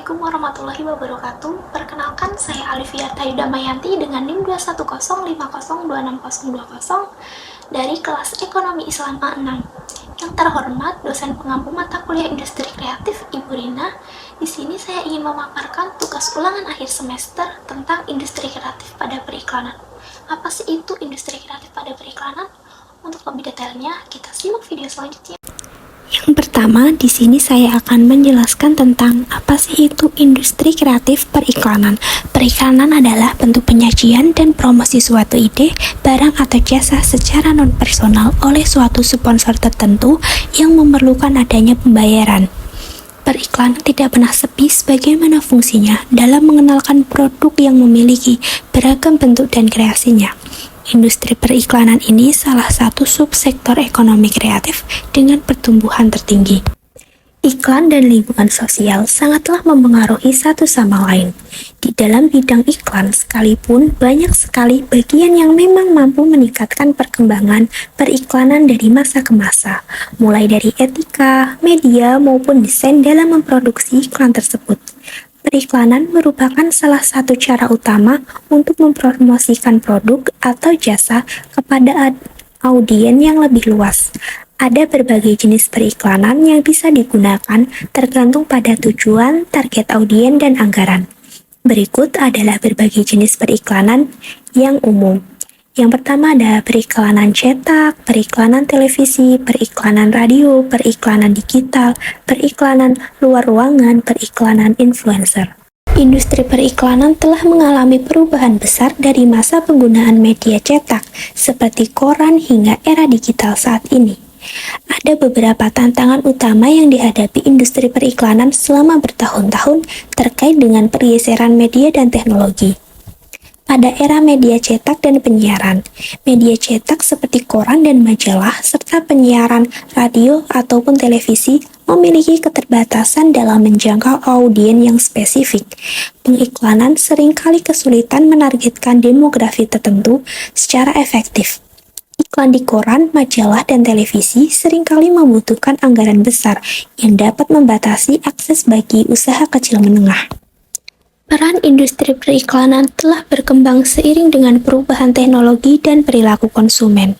Assalamualaikum warahmatullahi wabarakatuh. Perkenalkan, saya Alivia Damayanti dengan NIM 21050206020 dari kelas Ekonomi Islam A6. Yang terhormat, dosen pengampu mata kuliah Industri Kreatif, Ibu Rina. Di sini saya ingin memaparkan tugas ulangan akhir semester tentang industri kreatif pada periklanan. Apa sih itu industri kreatif pada periklanan? Untuk lebih detailnya, kita simak video selanjutnya. Yang pertama, di sini saya akan menjelaskan tentang apa sih itu industri kreatif periklanan. Periklanan adalah bentuk penyajian dan promosi suatu ide, barang atau jasa secara non-personal oleh suatu sponsor tertentu yang memerlukan adanya pembayaran. Periklanan tidak pernah sepi sebagaimana fungsinya dalam mengenalkan produk yang memiliki beragam bentuk dan kreasinya. Industri periklanan ini salah satu subsektor ekonomi kreatif dengan pertumbuhan tertinggi. Iklan dan lingkungan sosial sangatlah mempengaruhi satu sama lain. Di dalam bidang iklan sekalipun, banyak sekali bagian yang memang mampu meningkatkan perkembangan periklanan dari masa ke masa, mulai dari etika, media, maupun desain dalam memproduksi iklan tersebut. Periklanan merupakan salah satu cara utama untuk mempromosikan produk atau jasa kepada audiens yang lebih luas. Ada berbagai jenis periklanan yang bisa digunakan tergantung pada tujuan, target audiens, dan anggaran. Berikut adalah berbagai jenis periklanan yang umum. Yang pertama ada periklanan cetak, periklanan televisi, periklanan radio, periklanan digital, periklanan luar ruangan, periklanan influencer. Industri periklanan telah mengalami perubahan besar dari masa penggunaan media cetak, seperti koran hingga era digital saat ini. Ada beberapa tantangan utama yang dihadapi industri periklanan selama bertahun-tahun terkait dengan pergeseran media dan teknologi. Pada era media cetak dan penyiaran, media cetak seperti koran dan majalah, serta penyiaran radio ataupun televisi memiliki keterbatasan dalam menjangkau audiens yang spesifik. Pengiklanan seringkali kesulitan menargetkan demografi tertentu secara efektif. Iklan di koran, majalah, dan televisi seringkali membutuhkan anggaran besar yang dapat membatasi akses bagi usaha kecil menengah. Peran industri periklanan telah berkembang seiring dengan perubahan teknologi dan perilaku konsumen.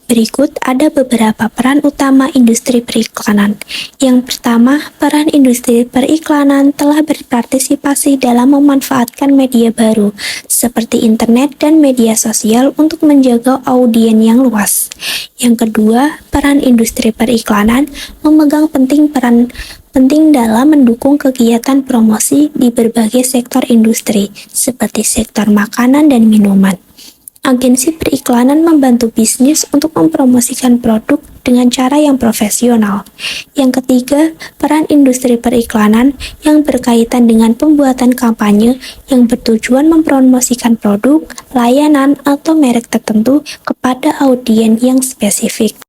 Berikut ada beberapa peran utama industri periklanan. Yang pertama, peran industri periklanan telah berpartisipasi dalam memanfaatkan media baru, seperti internet dan media sosial untuk menjaga audiens yang luas. Yang kedua, peran industri periklanan memegang peran penting dalam mendukung kegiatan promosi di berbagai sektor industri, seperti sektor makanan dan minuman. Agensi periklanan membantu bisnis untuk mempromosikan produk dengan cara yang profesional. Yang ketiga, peran industri periklanan yang berkaitan dengan pembuatan kampanye yang bertujuan mempromosikan produk, layanan, atau merek tertentu kepada audiens yang spesifik.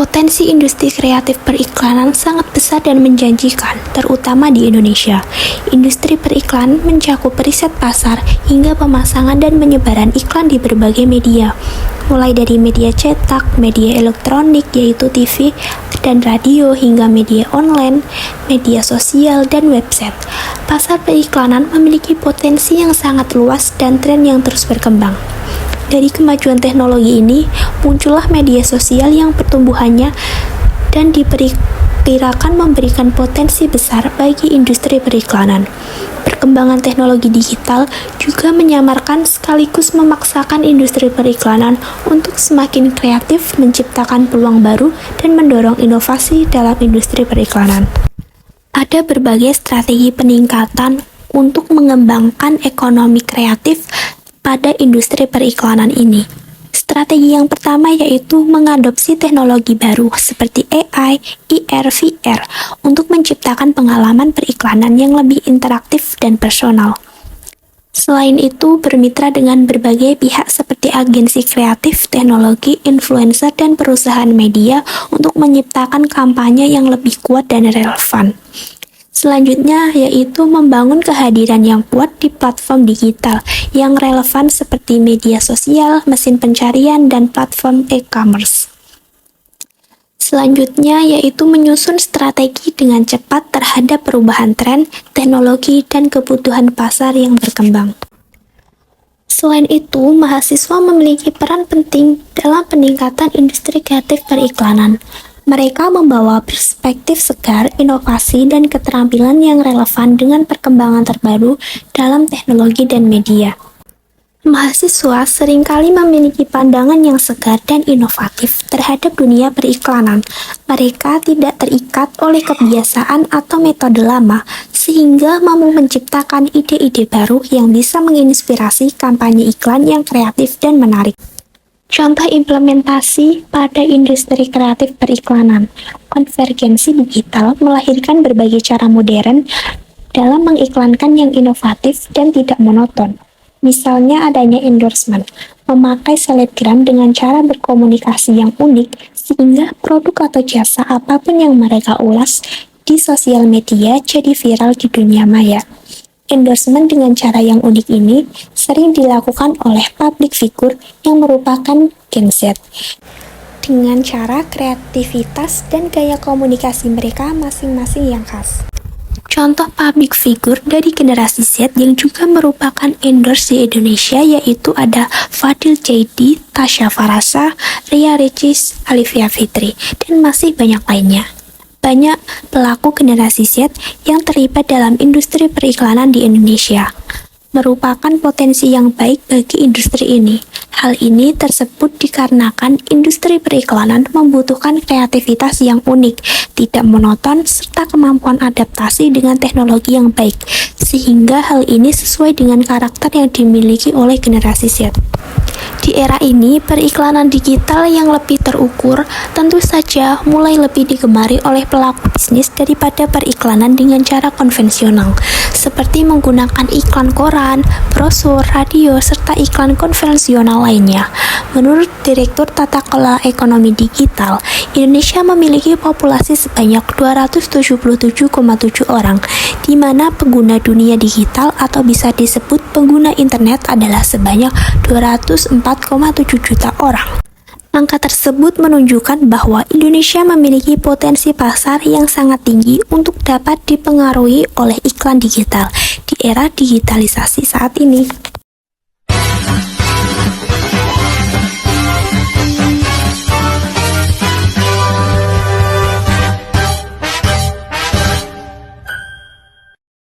Potensi industri kreatif periklanan sangat besar dan menjanjikan, terutama di Indonesia. Industri periklanan mencakup riset pasar hingga pemasangan dan penyebaran iklan di berbagai media, mulai dari media cetak, media elektronik yaitu TV dan radio, hingga media online, media sosial, dan website. Pasar periklanan memiliki potensi yang sangat luas dan tren yang terus berkembang. Dari kemajuan teknologi ini, muncullah media sosial yang pertumbuhannya dan diperkirakan memberikan potensi besar bagi industri periklanan. Perkembangan teknologi digital juga menyamarkan sekaligus memaksakan industri periklanan untuk semakin kreatif, menciptakan peluang baru, dan mendorong inovasi dalam industri periklanan. Ada berbagai strategi peningkatan untuk mengembangkan ekonomi kreatif pada industri periklanan ini. Strategi yang pertama yaitu mengadopsi teknologi baru seperti AI, IR, VR untuk menciptakan pengalaman periklanan yang lebih interaktif dan personal. Selain itu, bermitra dengan berbagai pihak seperti agensi kreatif, teknologi, influencer, dan perusahaan media untuk menciptakan kampanye yang lebih kuat dan relevan. Selanjutnya yaitu membangun kehadiran yang kuat di platform digital yang relevan seperti media sosial, mesin pencarian, dan platform e-commerce. Selanjutnya yaitu menyusun strategi dengan cepat terhadap perubahan tren, teknologi, dan kebutuhan pasar yang berkembang. Selain itu, mahasiswa memiliki peran penting dalam peningkatan industri kreatif periklanan. Mereka membawa perspektif segar, inovasi, dan keterampilan yang relevan dengan perkembangan terbaru dalam teknologi dan media. Mahasiswa seringkali memiliki pandangan yang segar dan inovatif terhadap dunia periklanan. Mereka tidak terikat oleh kebiasaan atau metode lama, sehingga mampu menciptakan ide-ide baru yang bisa menginspirasi kampanye iklan yang kreatif dan menarik. Contoh implementasi pada industri kreatif periklanan. Konvergensi digital melahirkan berbagai cara modern dalam mengiklankan yang inovatif dan tidak monoton. Misalnya adanya endorsement, memakai selebgram dengan cara berkomunikasi yang unik sehingga produk atau jasa apapun yang mereka ulas di sosial media jadi viral di dunia maya. Endorsement dengan cara yang unik ini sering dilakukan oleh public figure yang merupakan Gen Z dengan cara kreativitas dan gaya komunikasi mereka masing-masing yang khas. Contoh public figure dari generasi Z yang juga merupakan endorse di Indonesia yaitu ada Fadil Jaidi, Tasya Farasa, Ria Ricis, Alivia Fitri, dan masih banyak lainnya. Banyak pelaku generasi Z yang terlibat dalam industri periklanan di Indonesia, merupakan potensi yang baik bagi industri ini. Hal ini tersebut dikarenakan industri periklanan membutuhkan kreativitas yang unik, tidak monoton, serta kemampuan adaptasi dengan teknologi yang baik, sehingga hal ini sesuai dengan karakter yang dimiliki oleh generasi Z. Di era ini, periklanan digital yang lebih terukur tentu saja mulai lebih digemari oleh pelaku bisnis daripada periklanan dengan cara konvensional, seperti menggunakan iklan koran, brosur, radio, serta iklan konvensional lainnya. Menurut Direktur Tata Kelola Ekonomi Digital, Indonesia memiliki populasi sebanyak 277,7 orang, di mana pengguna dunia digital atau bisa disebut pengguna internet adalah sebanyak 204,7 juta orang. Angka tersebut menunjukkan bahwa Indonesia memiliki potensi pasar yang sangat tinggi untuk dapat dipengaruhi oleh iklan digital di era digitalisasi saat ini.